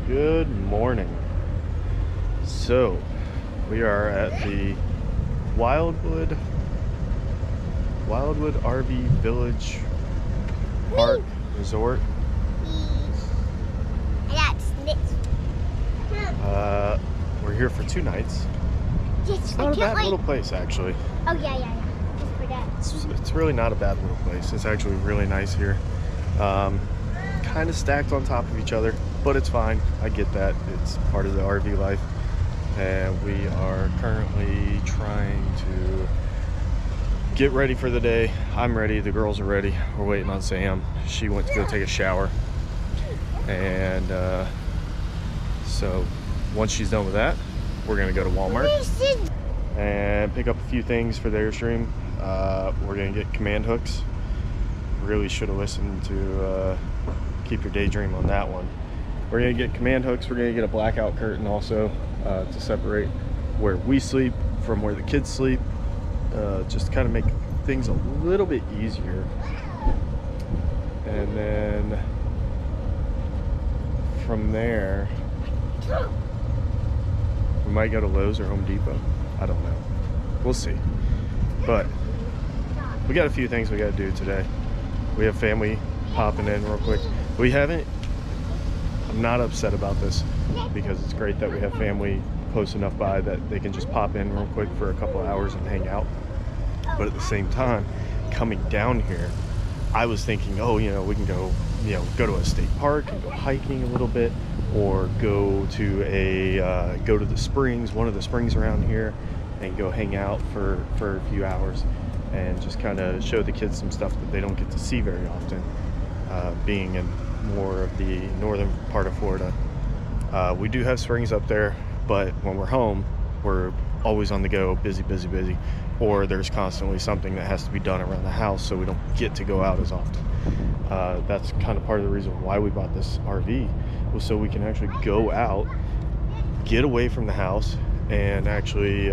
Good morning. So we are at the Wildwood RV Village Park Resort. We're here for 2 nights. It's not a bad little place, actually. Oh yeah. Just for that. It's really not a bad little place. It's actually really nice here. Kind of stacked on top of each other, but it's fine. I get that. It's part of the RV life. And we are currently trying to get ready for the day. I'm ready. The girls are ready. We're waiting on Sam. She went to go take a shower. And so once she's done with that, we're going to go to Walmart and pick up a few things for the Airstream. We're going to get command hooks. Really should have listened to Keep Your Daydream on that one. We're going to get command hooks. We're going to get a blackout curtain also to separate where we sleep from where the kids sleep. Just to kind of make things a little bit easier. And then from there, we might go to Lowe's or Home Depot. I don't know. We'll see. But we got a few things we got to do today. We have family popping in real quick. I'm not upset about this because it's great that we have family close enough by that they can just pop in real quick for a couple hours and hang out. But at the same time, coming down here, I was thinking, oh, we can go, go to a state park and go hiking a little bit, or go to the springs, one of the springs around here, and go hang out for a few hours and just kind of show the kids some stuff that they don't get to see very often, being in more of the northern part of Florida. We do have springs up there, but when we're home, we're always on the go, busy, or there's constantly something that has to be done around the house, so we don't get to go out as often. That's kind of part of the reason why we bought this RV, was so we can actually go out, get away from the house, and actually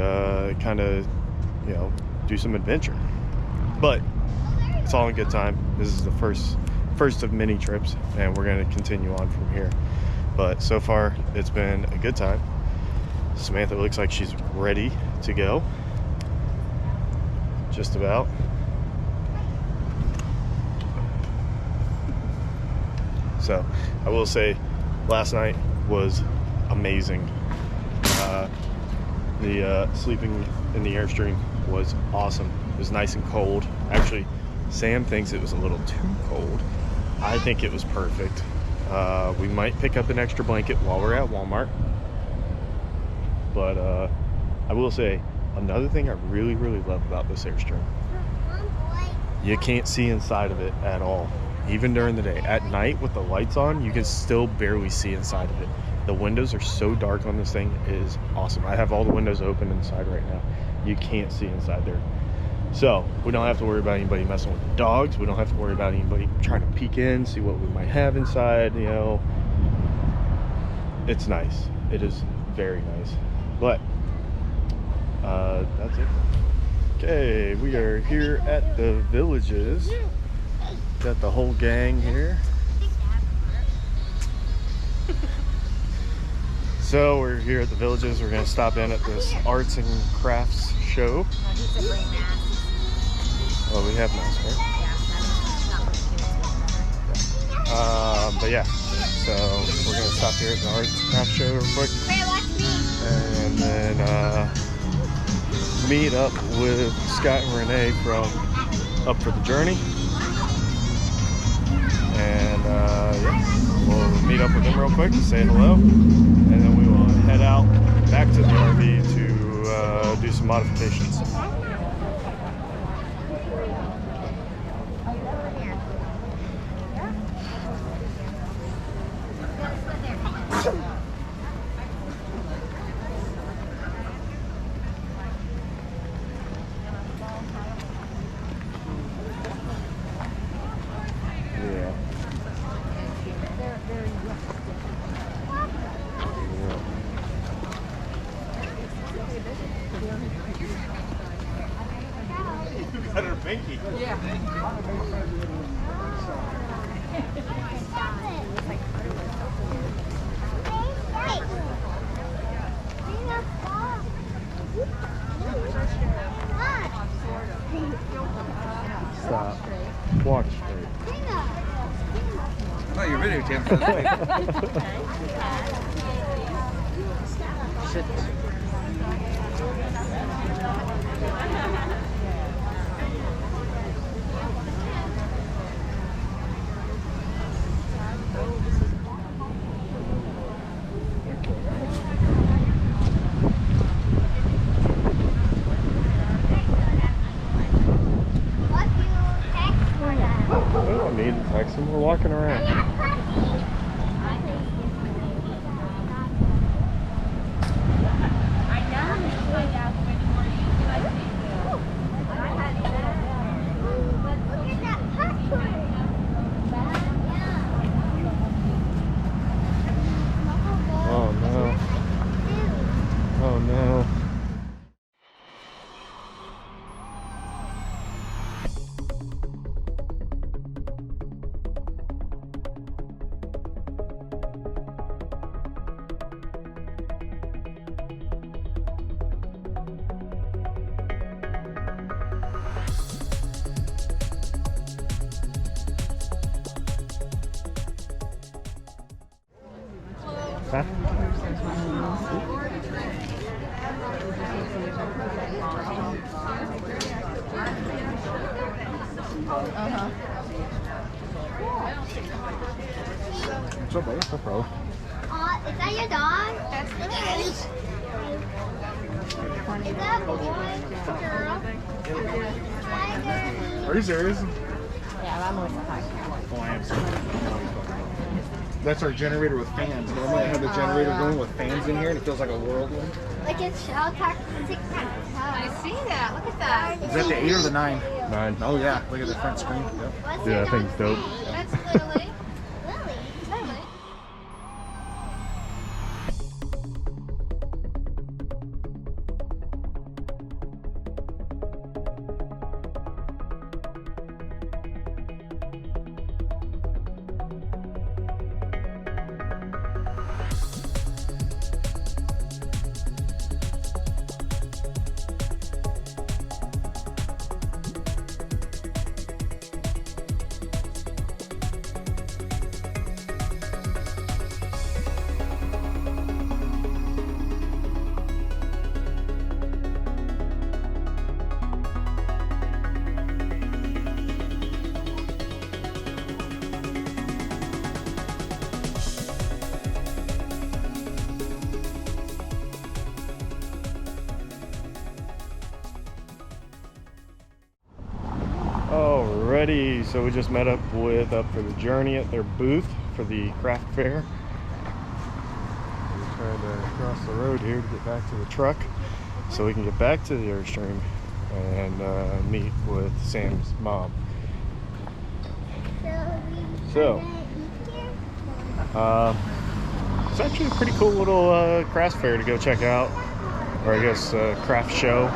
kind of do some adventure. But it's all in good time. This is the first of many trips, and we're going to continue on from here. But so far it's been a good time. Samantha looks like she's ready to go, just about. So I will say last night was amazing. The sleeping in the Airstream was awesome. It was nice and cold. Actually, Sam thinks it was a little too cold. I think it was perfect. We might pick up an extra blanket while we're at Walmart. But I will say, another thing I really love about this Airstream, you can't see inside of it at all, even during the day. At night with the lights on, you can still barely see inside of it. The windows are so dark on this thing. It is awesome. I have all the windows open inside right now. You can't see inside there. So we don't have to worry about anybody messing with the dogs. We don't have to worry about anybody trying to peek in, see what we might have inside. It's nice. It is very nice. But that's it. Okay, we are here at the Villages. Got the whole gang here. So we're here at the Villages. We're going to stop in at this arts and crafts show. Oh, we have masks, right? But yeah, so we're going to stop here at the arts and crafts show real quick. And then meet up with Scott and Renee from Up for the Journey. And yeah, we'll meet up with them real quick to say hello. And then we will head out back to the RV to do some modifications. Got her pinky. Yeah. We don't need to text him. We're walking around. Oh no. Oh no. Huh? What's up, buddy? What's up, bro? Is that your dog? That's Lily. Is that a boy? Girl? Tiger. Are you serious? Yeah, I'm always high. Oh, I am serious. That's our generator with fans. Normally I have the generator going with fans in here and it feels like a whirlwind. Like it's shell toxic. I see that. Look at that. Is that the 8 or the 9? 9. Oh yeah, look at the front screen. Yep. What's Yeah, your I think it's dope. dog's name? That's Lily. Lily. Lily. Alrighty, so we just met up with Up for the Journey at their booth for the craft fair. We're trying to cross the road here to get back to the truck so we can get back to the Airstream and meet with Sam's mom. So, it's actually a pretty cool little craft fair to go check out, or I guess craft show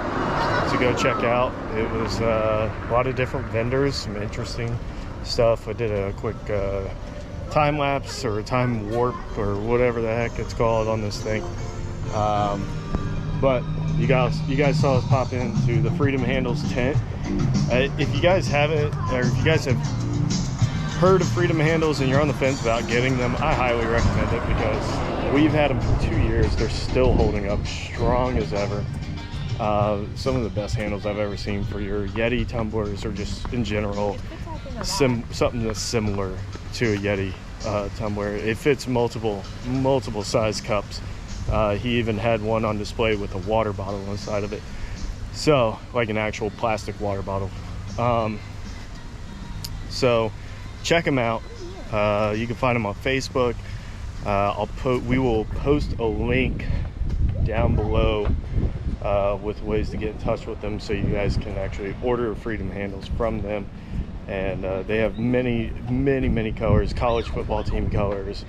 to go check out. It was a lot of different vendors, some interesting stuff. I did a quick time lapse or time warp or whatever the heck it's called on this thing. But you guys saw us pop into the Freedom Handles tent. If you guys haven't, or if you guys have heard of Freedom Handles and you're on the fence about getting them, I highly recommend it because we've had them for 2 years. They're still holding up strong as ever. Some of the best handles I've ever seen for your Yeti tumblers, or just in general something that's similar to a Yeti tumbler. It fits multiple size cups. He even had one on display with a water bottle inside of it, so like an actual plastic water bottle. So check them out. You can find them on Facebook. We will post a link down below with ways to get in touch with them, so you guys can actually order Freedom Handles from them. And they have many colors, college football team colors.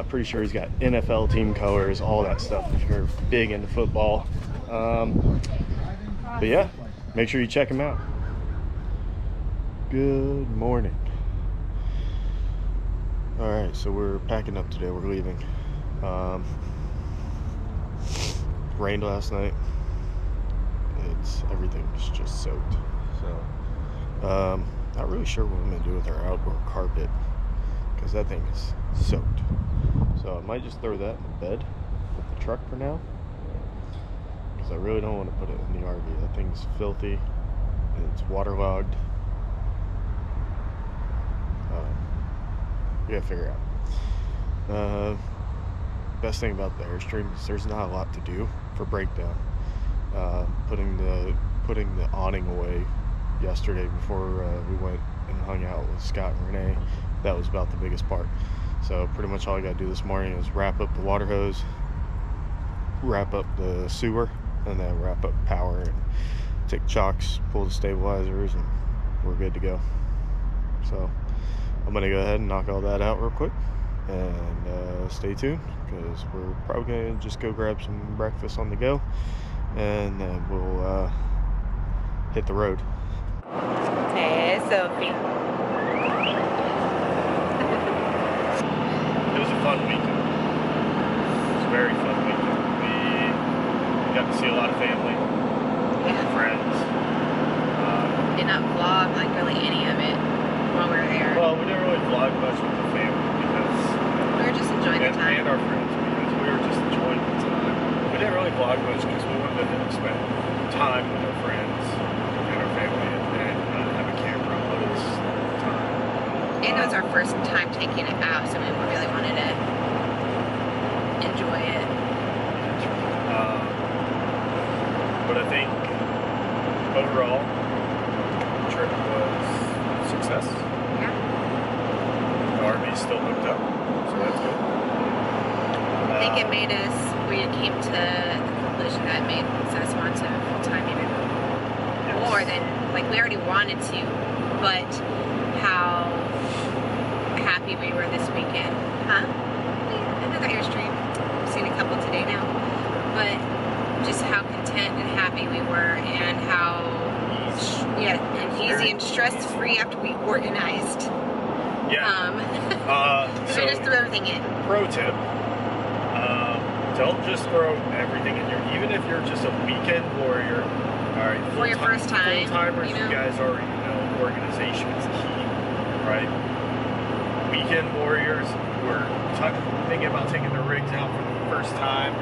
Pretty sure he's got NFL team colors, all that stuff if you're big into football. But yeah, make sure you check them out. Good morning. All right, so we're packing up today. We're leaving. Rained last night. Everything's just soaked. So not really sure what I'm gonna do with our outdoor carpet, because that thing is soaked. So I might just throw that in the bed with the truck for now, because I really don't want to put it in the RV. That thing's filthy and it's waterlogged. We gotta figure it out. Best thing about the Airstream is there's not a lot to do for breakdown. Putting the awning away yesterday before we went and hung out with Scott and Renee, that was about the biggest part. So pretty much all I gotta do this morning is wrap up the water hose, wrap up the sewer, and then wrap up power and take chocks, pull the stabilizers, and we're good to go. So I'm gonna go ahead and knock all that out real quick, and stay tuned, because we're probably gonna just go grab some breakfast on the go, and then we'll hit the road. Hey, Sophie. It was a fun weekend. It was a very fun weekend. We got to see a lot of family, friends. Did not vlog like really any of it while we were there. Well, we didn't really vlog much with the family because We were just enjoying the time. and our friends, because we were just enjoying the time. We didn't really vlog much because we wanted to spend time with our friends and our family, and have a camera with us all the time. And it was our first time taking it out, so we really wanted to enjoy it. But I think overall, the trip was a success. Yeah. The RV's still hooked up, so that's good. I think it made us, we came to the conclusion that it made us want to full-time even more than, like, we already wanted to, but how happy we were this weekend. Huh? Another Airstream. I've seen a couple today now. But just how content and happy we were, and how easy and stress-free after we organized. Yeah. So we just threw everything in. Pro tip: don't just throw everything in your. Even if you're just a weekend warrior, all right. For your first time, full-timers, you know? you guys already know organization is key, right? Weekend warriors who are thinking about taking their rigs out for the first time.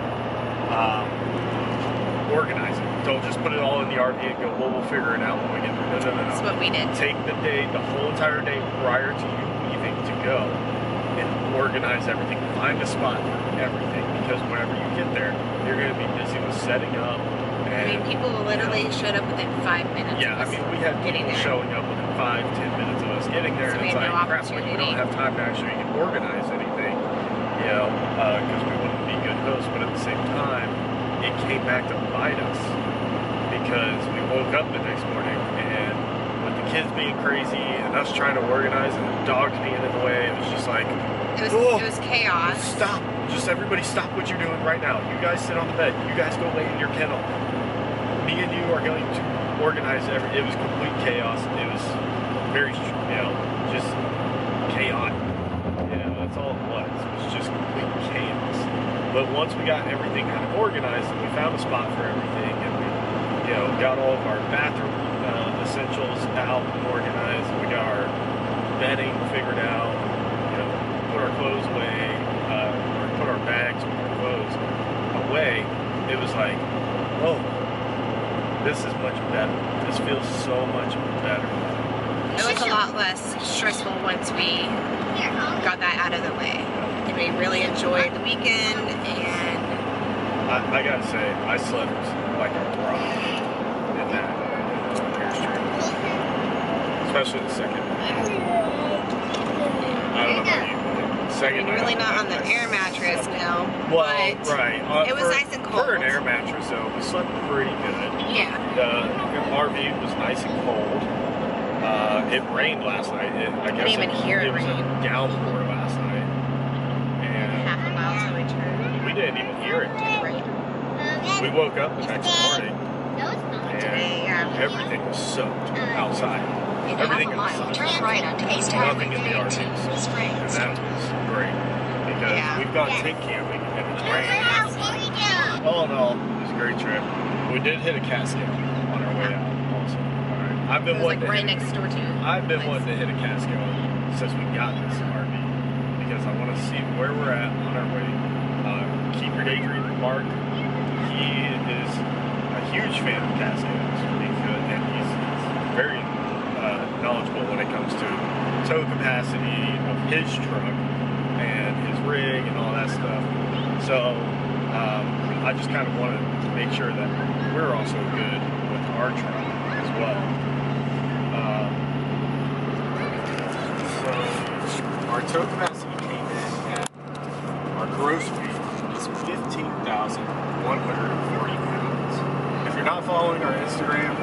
Organize it. Don't just put it all in the RV and go, well, we'll figure it out when we get there. No. That's what we did. Take the day, the whole entire day prior to you leaving to go, and organize everything. Find a spot for everything, because whenever you get there, you're going to be busy with setting up. And, I mean, people literally showed up within 5 minutes. yeah, I of us mean, we had getting people there. showing up within 5-10 minutes of us getting there, So and we it's had like, no crap, like, we don't opportunity. have time to actually organize anything, you know, because we wouldn't be good hosts. But at the same time, it came back to bite us, because we woke up the next morning, and with the kids being crazy and us trying to organize and the dogs being in the way, it was just like, It was chaos. stop. Just everybody stop what you're doing right now. You guys sit on the bed. You guys go lay in your kennel. Me and you are going to organize it was complete chaos. It was very, just chaotic. That's all it was. It was just complete chaos. But once we got everything kind of organized, and we found a spot for everything, and we, got all of our bathroom essentials out and organized, and we got our bedding figured out, put our clothes away, or put our bags with our clothes away, it was like, oh, this is much better. This feels so much better. It was a lot less stressful once we got that out of the way. And we really enjoyed the weekend, and I gotta say, I slept like a rock in that Airstream. Especially the second night. I don't know about you, but the second night. really not on the air mattress now. Well, but right. it was nice and cold. For an air mattress, though, we slept pretty good. Yeah. The RV was nice and cold. It rained last night. I guess didn't even hear it was rain. a downpour last night. And Half a mile till we turned. we didn't even hear it. Right. We woke up the next morning, Today, yeah. and everything was soaked outside. Everything inside. Nothing in the RV was soaked. And that was great, because we've gone tent camping and it's raining. All in all, it was a great trip. We did hit a Cascade on our way out also. All right. It was like right next door to. I've been wanting to hit a Cascade since we got this RV. because I want to see where we're at on our way. Keep your daydream, Mark. He is a huge fan of Cascades, and he's very knowledgeable when it comes to tow capacity of his truck and his rig and all that stuff. So I just kind of wanted to make sure that we're also good with our truck as well. So our tow capacity came in at our gross weight is 15,140 pounds. If you're not following our Instagram,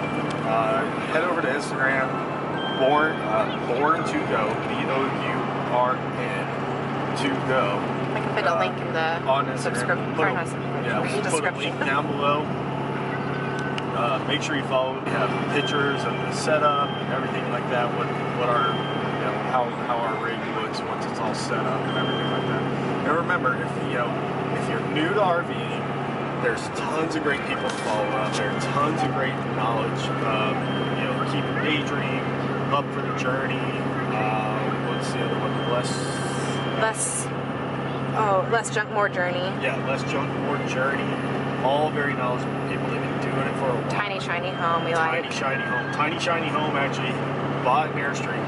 head over to Instagram, Bourn To Go, BOURN To Go. I can put a link in the on Instagram. We'll put a link down below. Make sure you follow. We have pictures of the setup and everything like that. What our, how our rig looks once it's all set up and everything like that. And remember, if you're new to RVing, there's tons of great people to follow up. There are tons of great knowledge. Keep your daydream up for the journey. What's the other one? Less junk, more journey. Yeah, less junk, more journey. All very knowledgeable people. They've been doing it for a while. Tiny shiny home. Tiny shiny home. Tiny shiny home actually bought an Airstream. I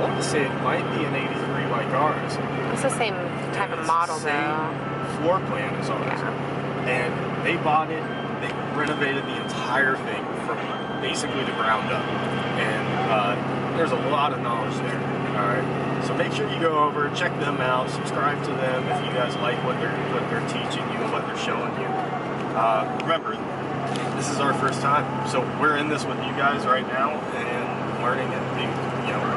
want to say it might be an 83 like ours. It's the same type of model though. Floor plan is ours. Yeah. And they bought it. They renovated the entire thing from basically the ground up. And there's a lot of knowledge there. All right. So make sure you go over, check them out, subscribe to them if you guys like what they're teaching you and what they're showing you. Remember, this is our first time, so we're in this with you guys right now and learning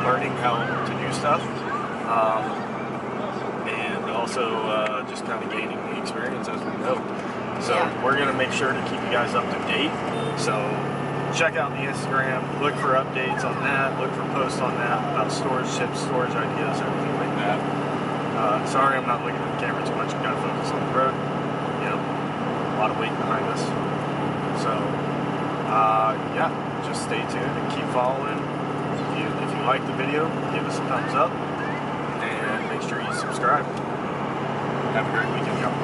learning how to do stuff, and also just kind of gaining the experience as we go. So we're gonna make sure to keep you guys up to date. So check out the Instagram, look for updates on that, look for posts on that about storage tips, storage ideas, everything like that. Sorry I'm not looking at the camera too much, we gotta focus on the road. A lot of weight behind us. So, just stay tuned and keep following. If you like the video, give us a thumbs up and make sure you subscribe. Have a great weekend, y'all.